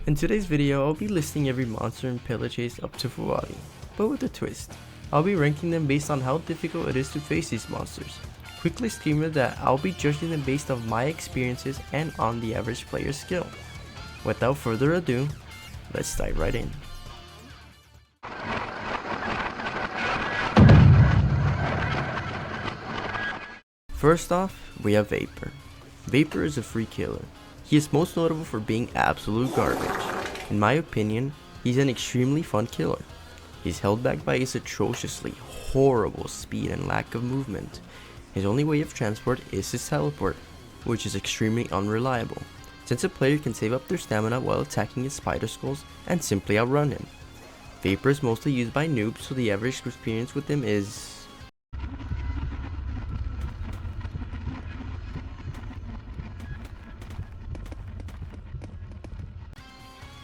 In today's video, I'll be listing every monster in Pillage up to Fuwadi, but with a twist. I'll be ranking them based on how difficult it is to face these monsters. Quick disclaimer that I'll be judging them based on my experiences and on the average player's skill. Without further ado, let's dive right in. First off, we have Vapor. Vapor is a free killer. He is most notable for being absolute garbage. In my opinion, he's an extremely fun killer. He's held back by his atrociously horrible speed and lack of movement. His only way of transport is his teleport, which is extremely unreliable, since a player can save up their stamina while attacking his spider skulls and simply outrun him. Vapor is mostly used by noobs, so the average experience with him is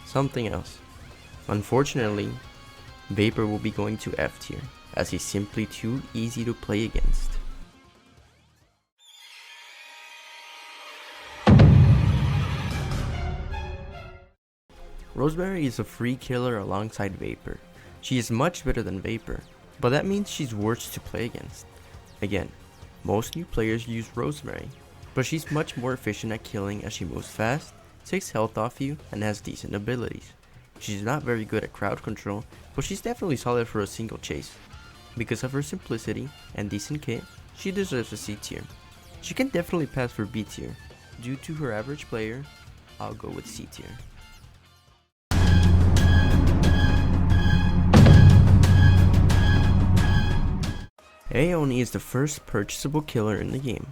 something else. Unfortunately, Vapor will be going to F tier, as he's simply too easy to play against. Rosemary is a free killer alongside Vapor. She is much better than Vapor, but that means she's worse to play against. Again, most new players use Rosemary, but she's much more efficient at killing as she moves fast, takes health off you, and has decent abilities. She's not very good at crowd control, but she's definitely solid for a single chase. Because of her simplicity and decent kit, she deserves a C tier. She can definitely pass for B tier. Due to her average player, I'll go with C tier. Aeoni is the first purchasable killer in the game.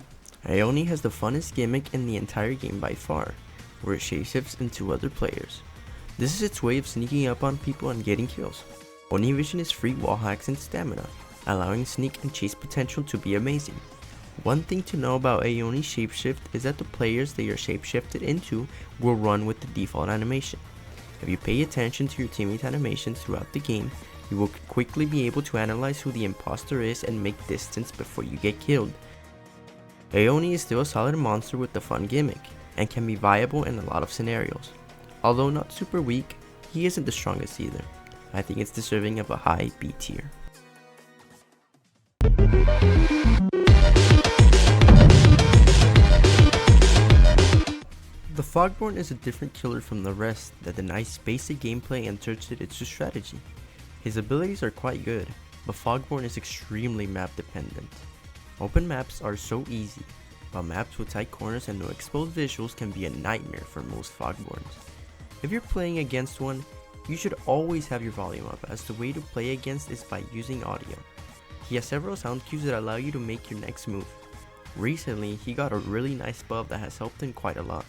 Aeoni has the funnest gimmick in the entire game by far, where it shapeshifts into other players. This is its way of sneaking up on people and getting kills. Oni Vision is free wall hacks and stamina, allowing sneak and chase potential to be amazing. One thing to know about Aeoni's shapeshift is that the players they are shapeshifted into will run with the default animation. If you pay attention to your teammate animations throughout the game, you will quickly be able to analyze who the imposter is and make distance before you get killed. Aeoni is still a solid monster with the fun gimmick, and can be viable in a lot of scenarios. Although not super weak, he isn't the strongest either. I think it's deserving of a high B tier. The Fogborn is a different killer from the rest that denies basic gameplay and turns it into strategy. His abilities are quite good, but Fogborn is extremely map dependent. Open maps are so easy, but maps with tight corners and no exposed visuals can be a nightmare for most Fogborns. If you're playing against one, you should always have your volume up, as the way to play against is by using audio. He has several sound cues that allow you to make your next move. Recently, he got a really nice buff that has helped him quite a lot,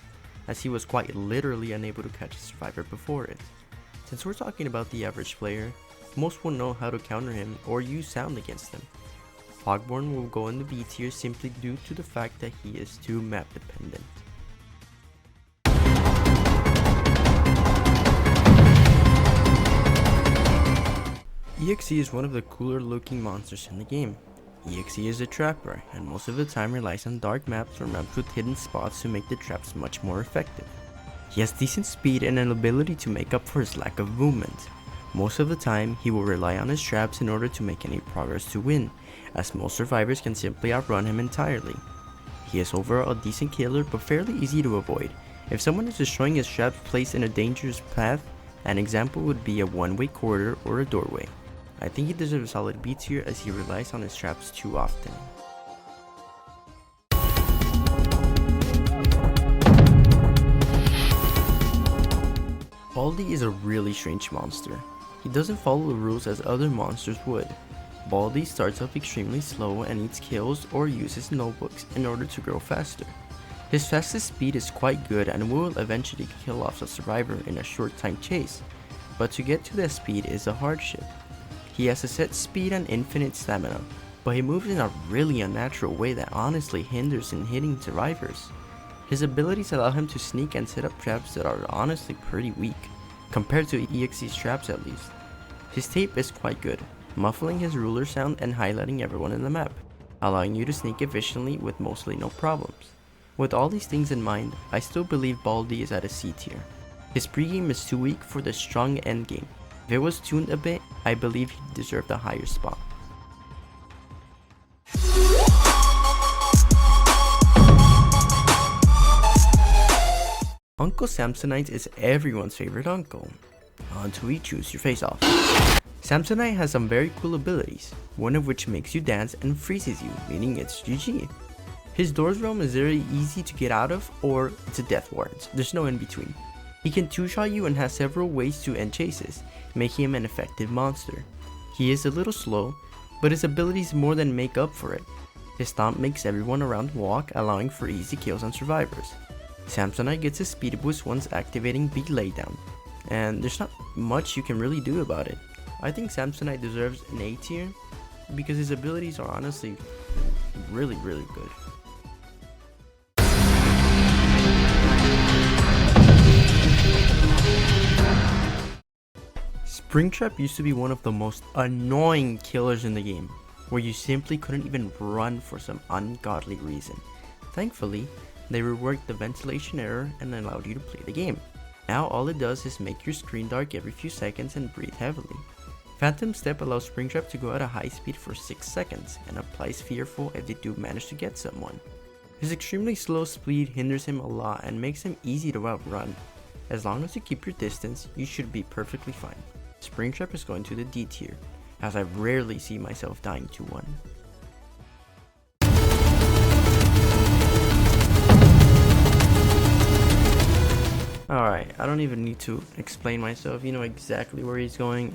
as he was quite literally unable to catch a survivor before it. Since we're talking about the average player, most will know how to counter him or use sound against him. Fogborn will go in the B tier simply due to the fact that he is too map dependent. EXE is one of the cooler looking monsters in the game. EXE is a trapper, and most of the time relies on dark maps or maps with hidden spots to make the traps much more effective. He has decent speed and an ability to make up for his lack of movement. Most of the time, he will rely on his traps in order to make any progress to win, as most survivors can simply outrun him entirely. He is overall a decent killer, but fairly easy to avoid. If someone is destroying his traps placed in a dangerous path, an example would be a one-way corridor or a doorway. I think he deserves a solid B tier as he relies on his traps too often. Baldi is a really strange monster. He doesn't follow the rules as other monsters would. Baldi starts off extremely slow and eats kills or uses notebooks in order to grow faster. His fastest speed is quite good and will eventually kill off a survivor in a short time chase, but to get to that speed is a hardship. He has a set speed and infinite stamina, but he moves in a really unnatural way that honestly hinders in hitting survivors. His abilities allow him to sneak and set up traps that are honestly pretty weak, compared to EXE's traps at least. His tape is quite good, muffling his ruler sound and highlighting everyone in the map, allowing you to sneak efficiently with mostly no problems. With all these things in mind, I still believe Baldi is at a C tier. His pregame is too weak for the strong endgame. If it was tuned a bit, I believe he deserved a higher spot. Uncle Samsonite is everyone's favorite uncle, until he chews your face off. Samsonite has some very cool abilities, one of which makes you dance and freezes you, meaning it's GG. His doors realm is very easy to get out of, or it's a death warrant, there's no in between. He can two-shot you and has several ways to end chases, making him an effective monster. He is a little slow, but his abilities more than make up for it. His stomp makes everyone around walk, allowing for easy kills on survivors. Samsonite gets a speed boost once activating B laydown, and there's not much you can really do about it. I think Samsonite deserves an A tier because his abilities are honestly really good. Springtrap used to be one of the most annoying killers in the game, where you simply couldn't even run for some ungodly reason. Thankfully, they reworked the ventilation error and allowed you to play the game. Now all it does is make your screen dark every few seconds and breathe heavily. Phantom Step allows Springtrap to go at a high speed for 6 seconds and applies Fearful if they do manage to get someone. His extremely slow speed hinders him a lot and makes him easy to outrun. As long as you keep your distance, you should be perfectly fine. Springtrap is going to the D tier, as I rarely see myself dying to one. Alright, I don't even need to explain myself, you know exactly where he's going.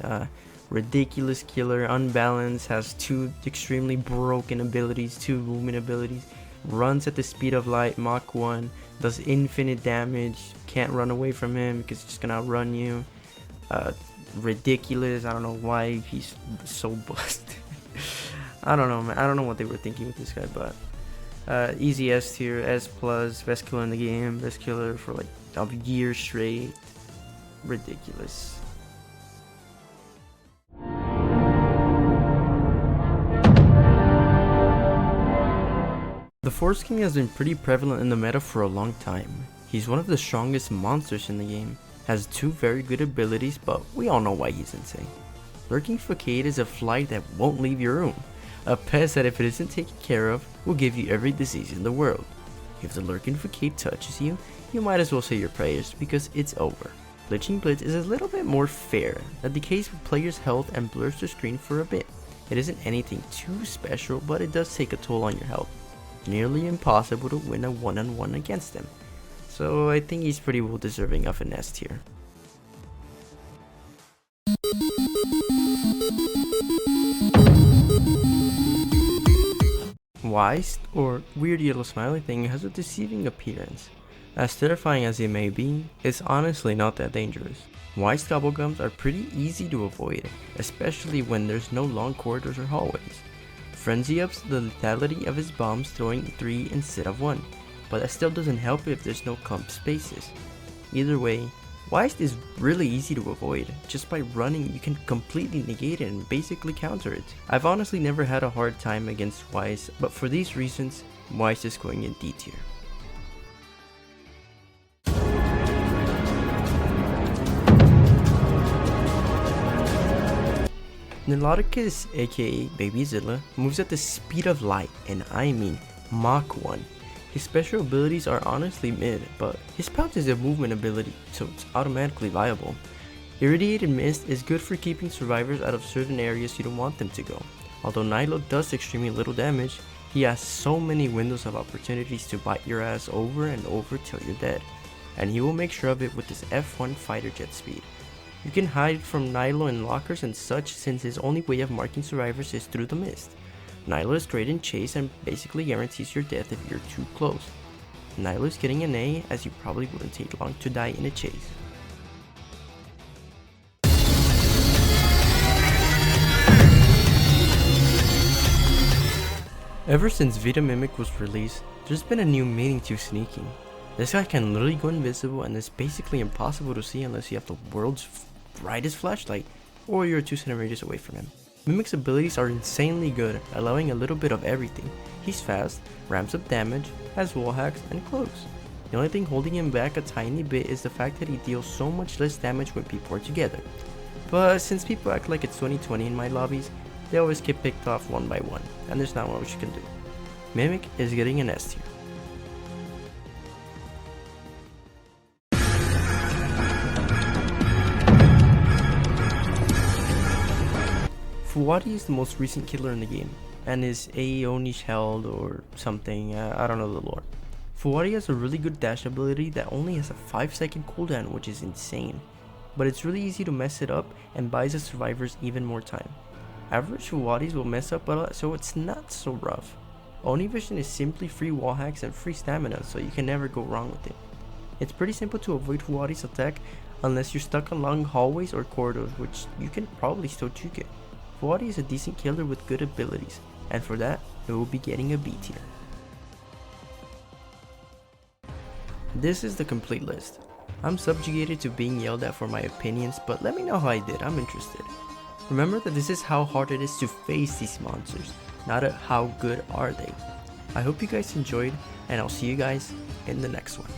Ridiculous killer, unbalanced, has 2 extremely broken abilities, 2 movement abilities, runs at the speed of light, Mach 1, does infinite damage, can't run away from him because he's just gonna outrun you. Ridiculous, I don't know why he's so busted. I don't know, man, I don't know what they were thinking with this guy, but easy S tier, S plus, best killer in the game, best killer for like a year straight. Ridiculous. The Force King has been pretty prevalent in the meta for a long time. He's one of the strongest monsters in the game, has 2 very good abilities, but we all know why he's insane. Lurking Facade is a fly that won't leave your room, a pest that if it isn't taken care of, will give you every disease in the world. If the Lurking Facade touches you, you might as well say your prayers because it's over. Glitching Blitz is a little bit more fair, that decays players' health and blurs the screen for a bit. It isn't anything too special, but it does take a toll on your health. Nearly impossible to win a one-on-one against him, so I think he's pretty well deserving of an S tier. Weist, or Weird Yellow Smiley Thing, has a deceiving appearance. As terrifying as it may be, it's honestly not that dangerous. Weist gobblegums are pretty easy to avoid, especially when there's no long corridors or hallways. Frenzy ups the lethality of his bombs, throwing 3 instead of 1, but that still doesn't help if there's no clump spaces. Either way, Weist is really easy to avoid. Just by running, you can completely negate it and basically counter it. I've honestly never had a hard time against Weist, but for these reasons, Weist is going in D tier. Niloticus, aka Babyzilla, moves at the speed of light, and I mean Mach 1. His special abilities are honestly mid, but his pounce is a movement ability, so it's automatically viable. Irradiated Mist is good for keeping survivors out of certain areas you don't want them to go. Although Nilo does extremely little damage, he has so many windows of opportunities to bite your ass over and over till you're dead, and he will make sure of it with his F1 fighter jet speed. You can hide from Nilo in lockers and such, since his only way of marking survivors is through the mist. Nilo is great in chase and basically guarantees your death if you're too close. Nilo is getting an A, as you probably wouldn't take long to die in a chase. Ever since Vita Mimic was released, there's been a new meaning to sneaking. This guy can literally go invisible and is basically impossible to see unless you have the world's brightest flashlight or you're 2 centimeters away from him. Mimic's abilities are insanely good, allowing a little bit of everything. He's fast, ramps up damage, has wall hacks, and cloaks. The only thing holding him back a tiny bit is the fact that he deals so much less damage when people are together. But since people act like it's 2020 in my lobbies, they always get picked off one by one, and there's not much you can do. Mimic is getting an S tier. Fuwadi is the most recent killer in the game, and is Aeonish held or something, I don't know the lore. Fuwadi has a really good dash ability that only has a 5-second cooldown, which is insane, but it's really easy to mess it up and buys the survivors even more time. Average Fuwadis will mess up a lot, so it's not so rough. Oni Vision is simply free wall hacks and free stamina, so you can never go wrong with it. It's pretty simple to avoid Fuwadi's attack unless you're stuck on long hallways or corridors, which you can probably still juke it. Fuwadi is a decent killer with good abilities, and for that, it will be getting a B tier. This is the complete list. I'm subjugated to being yelled at for my opinions, but let me know how I did, I'm interested. Remember that this is how hard it is to face these monsters, not how good are they. I hope you guys enjoyed, and I'll see you guys in the next one.